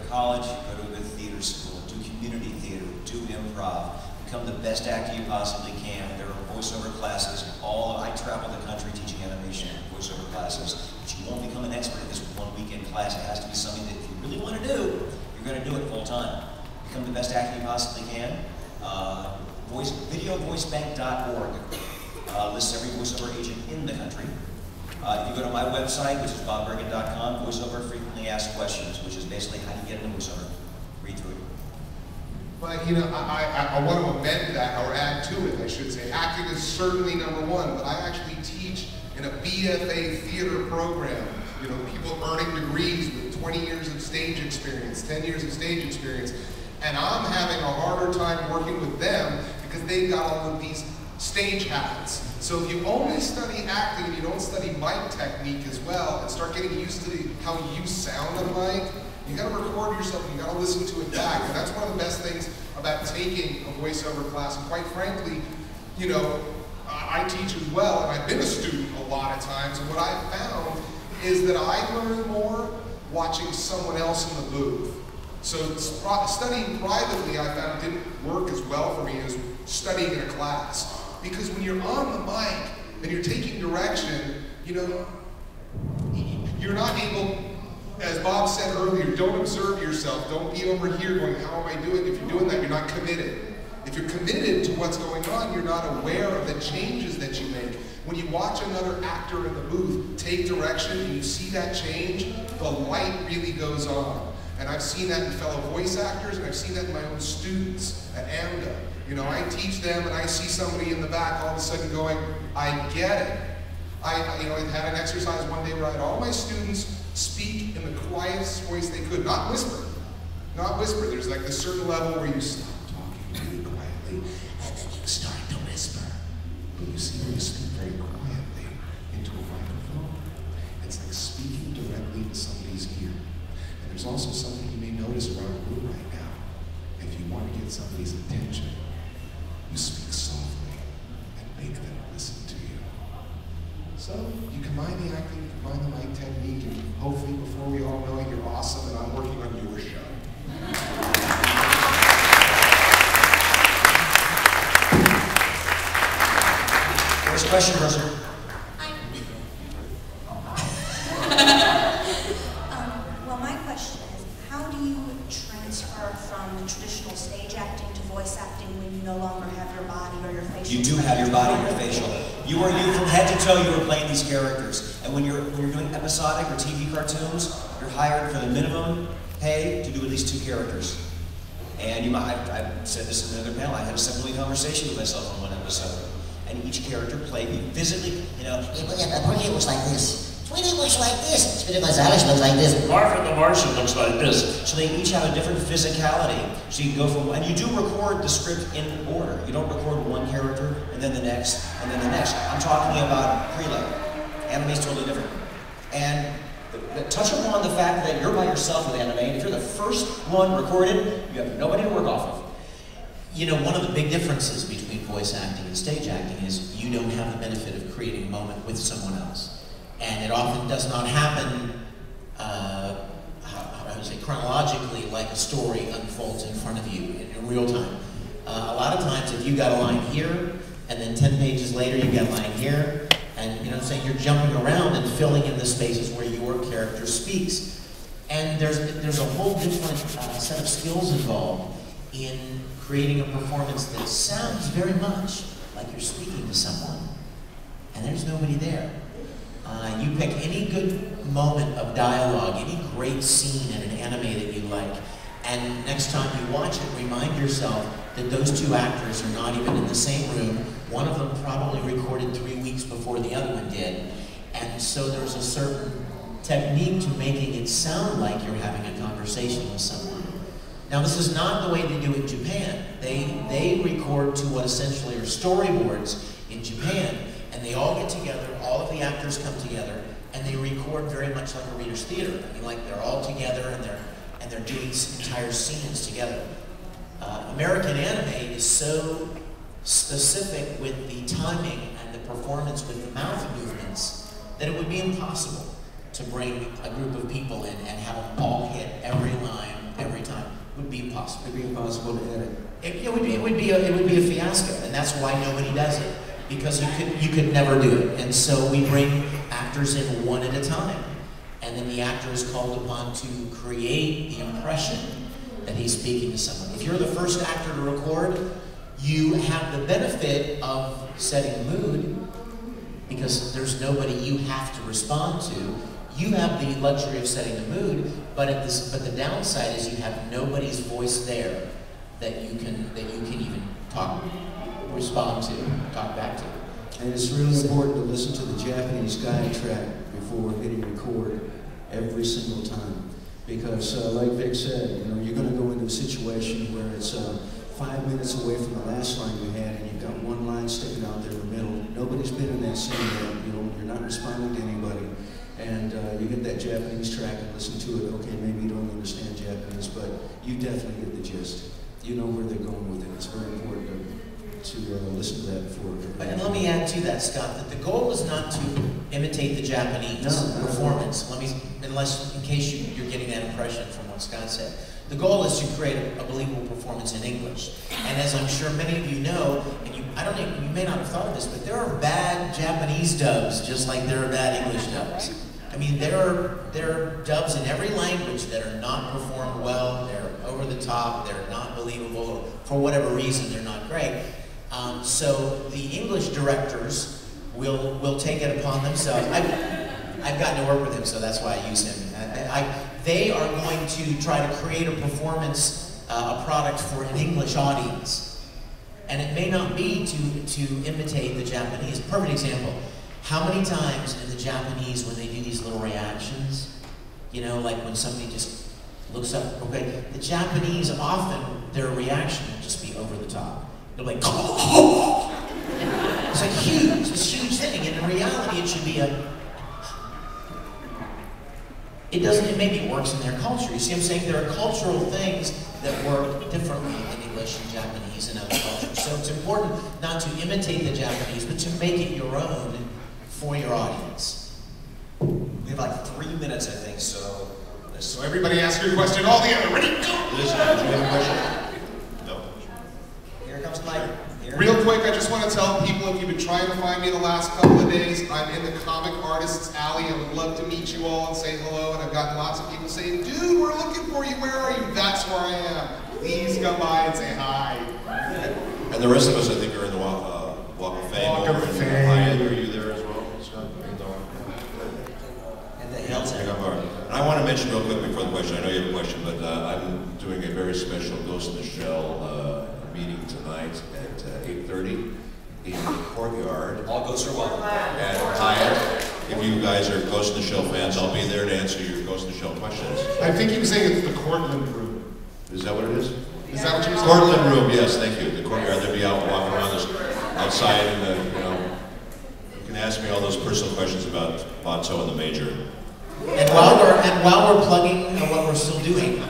to college, go to a good theater school, do community theater, do improv, become the best actor you possibly can. There are voiceover classes. I travel the country teaching animation voiceover classes, but you won't become an expert in this one weekend class. It has to be something that if you really want to do, you're going to do it full time. Become the best actor you possibly can. Videovoicebank.org lists every voiceover agent in the country. If you go to my website, which is bobbergen.com, voiceover frequently asked questions, which is basically how do you get into voiceover. Read through it. But, you know, I want to amend that, or add to it, I should say. Acting is certainly number one, but I actually teach in a BFA theater program. You know, people earning degrees with 20 years of stage experience, 10 years of stage experience. And I'm having a harder time working with them because they've got all of these stage habits. So if you only study acting and you don't study mic technique as well, and start getting used to how you sound on mic, you gotta record yourself and you gotta listen to it back. And that's one of the best things about taking a voiceover class. And quite frankly, you know, I teach as well, and I've been a student a lot of times, and what I've found is that I learn more watching someone else in the booth. So studying privately, I found didn't work as well for me as studying in a class. Because when you're on the mic and you're taking direction, you know, you're not able, as Bob said earlier, don't observe yourself. Don't be over here going, how am I doing? If you're doing that, you're not committed. If you're committed to what's going on, you're not aware of the changes that you make. When you watch another actor in the booth take direction and you see that change, the light really goes on. And I've seen that in fellow voice actors, and I've seen that in my own students at AMDA. You know, I teach them and I see somebody in the back all of a sudden going, I get it. I had an exercise one day where I had all my students speak in the quietest voice they could, not whisper. Not whisper. There's like this certain level where you stop talking really quietly and then you start to whisper. But you see, when you speak very quietly into a microphone, it's like speaking directly to somebody's ear. And there's also something you may notice around the room right now. If you want to get somebody's attention, you speak softly and make them listen to you. So you combine the acting, you combine the mic technique, and hopefully before we all know it, you're awesome and I'm working on your show. First question, Rosa. Well, my question is, how do you transfer from the traditional stage acting to voice acting when you no longer have your body or your facial? You do have your body and your facial. You are you from head to toe. You are playing these characters, and when you're doing episodic or TV cartoons, you're hired for the minimum pay to do at least 2 characters. And you might, I've said this in another panel. I had a simple conversation with myself on one episode, and each character played me physically. You know, Porky looks like this. Tweety looks like this. Speedy Gonzalez looks like this. Marvin the Martian looks like this. So they each have a different physicality. So you can go from, and you do record the script in order. You don't record one character, and then the next, and then the next. I'm talking about prelay. Anime is totally different. And touch upon the fact that you're by yourself with anime, and if you're the first one recorded, you have nobody to work off of. You know, one of the big differences between voice acting and stage acting is you don't have the benefit of creating a moment with someone else. And it often does not happen, how would I say, chronologically, like a story unfolds in front of you in real time. A lot of times, if you got a line here, and then 10 pages later you got a line here, and you know what I'm saying, you're jumping around and filling in the spaces where your character speaks. And there's a whole different set of skills involved in creating a performance that sounds very much like you're speaking to someone, and there's nobody there. You pick any good moment of dialogue, any great scene in an anime that you like, and next time you watch it, remind yourself that those 2 actors are not even in the same room. One of them probably recorded 3 weeks before the other one did, and so there's a certain technique to making it sound like you're having a conversation with someone. Now, this is not the way they do it in Japan. They record to what essentially are storyboards in Japan, and they all get together, all of the actors come together, and they record very much like a Reader's Theater. I mean, like they're all together and they're doing entire scenes together. American anime is so specific with the timing and the performance with the mouth movements that it would be impossible to bring a group of people in and have them all hit every line, impossible to edit. It would be a fiasco, and that's why nobody does it, because you could never do it. And so we bring actors in one at a time, and then the actor is called upon to create the impression that he's speaking to someone. If you're the first actor to record, you have the benefit of setting the mood, because there's nobody you have to respond to. You have the luxury of setting the mood, but the downside is you have nobody's voice there that you can even respond to, talk back to. And it's really important to listen to the Japanese guide track before hitting record every single time. Because like Vic said, you know, you're going to go into a situation where it's 5 minutes away from the last line we had, and you've got one line sticking out there in the middle. Nobody's been in that scene yet. You know, you're not responding to anybody. And you get that Japanese track and listen to it. Okay, maybe you don't understand Japanese, but you definitely get the gist. You know where they're going with it. It's very important to listen to that before. And let me add to that, Scott, that the goal is not to imitate the Japanese performance. In case you're getting that impression from what Scott said. The goal is to create a believable performance in English. And as I'm sure many of you know, and you may not have thought of this, but there are bad Japanese dubs, just like there are bad English dubs. I mean, there are dubs in every language that are not performed well, they're over the top, they're not believable, or for whatever reason, they're not great. So the English directors will take it upon themselves. I've gotten to work with him, so that's why I use him. They are going to try to create a performance, a product for an English audience. And it may not be to imitate the Japanese. Perfect example. How many times in the Japanese, when they do these little reactions, you know, like when somebody just looks up, okay, the Japanese often, their reaction will just be over the top. They're like, it's like huge, this huge thing, and in reality it should be it maybe works in their culture. You see what I'm saying? There are cultural things that work differently in English and Japanese and other cultures. So it's important not to imitate the Japanese, but to make it your own for your audience. We have like 3 minutes, I think, so... So everybody ask your question, all together, ready, go! Liz, did you have a question? No. Here comes the mic. Real quick, I just want to tell people, if you've been trying to find me the last couple of days, I'm in the Comic Artists Alley. I would love to meet you all and say hello, and I've gotten lots of people saying, dude, we're looking for you, where are you? That's where I am. Please come by and say hi. And the rest of us, I think, are in the Walk of Fame. Walk of Fame. Are you there as well, Scott? And the hell's it? And I want to mention real quick before the question, I know you have a question, but I'm doing a very special Ghost in the Shell meeting tonight at 8:30 in the courtyard. All ghosts are welcome. At Hyatt. If you guys are Ghost in the Shell fans, I'll be there to answer your Ghost in the Shell questions. I think he was saying it's the Cortland Room. Is that what it is? Is that what you were saying? Cortland Room, yes, thank you. The courtyard, they'll be out walking around this outside, and you know, you can ask me all those personal questions about Batou and the Major. And while we're plugging what we're still doing,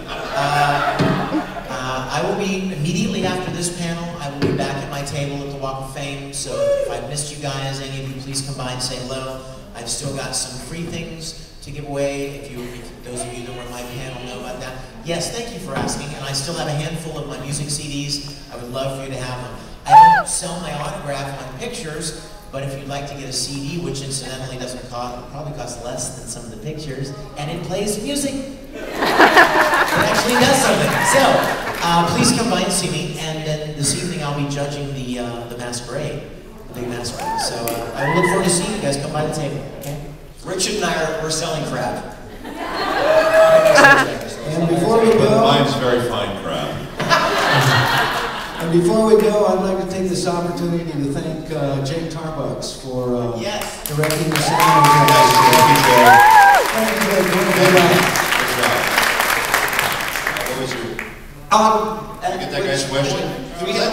I will be immediately after this panel. I will be back at my table at the Walk of Fame. So if I missed you guys, any of you, please come by and say hello. I've still got some free things to give away. If those of you that were in my panel know about that. Yes, thank you for asking. And I still have a handful of my music CDs. I would love for you to have them. I don't sell my autograph on pictures. But if you'd like to get a CD, which incidentally doesn't cost, probably costs less than some of the pictures, and it plays music, it actually does something. So, please come by and see me, and then this evening I'll be judging the masquerade, the big masquerade. So I will look forward to seeing you guys come by the table, okay? Richard and we're selling crap. And before we go... Mine's very fine crap. And before we go, I'd like to take this opportunity to thank Jake Tarbucks for directing the sound. Thank you, Jake. What was your... You get that guy's question? Do we have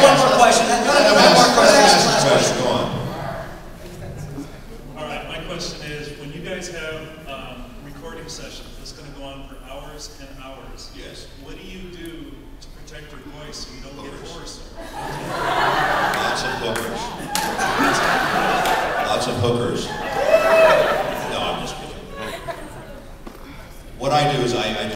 one more question. Last question. Go on. All right, my question is, when you guys have recording sessions, it's going to go on for hours and hours. Yes. What do you do to protect your voice so you don't get hoarse? Lots of hookers. Lots of hookers. No, I'm just kidding. What I do is I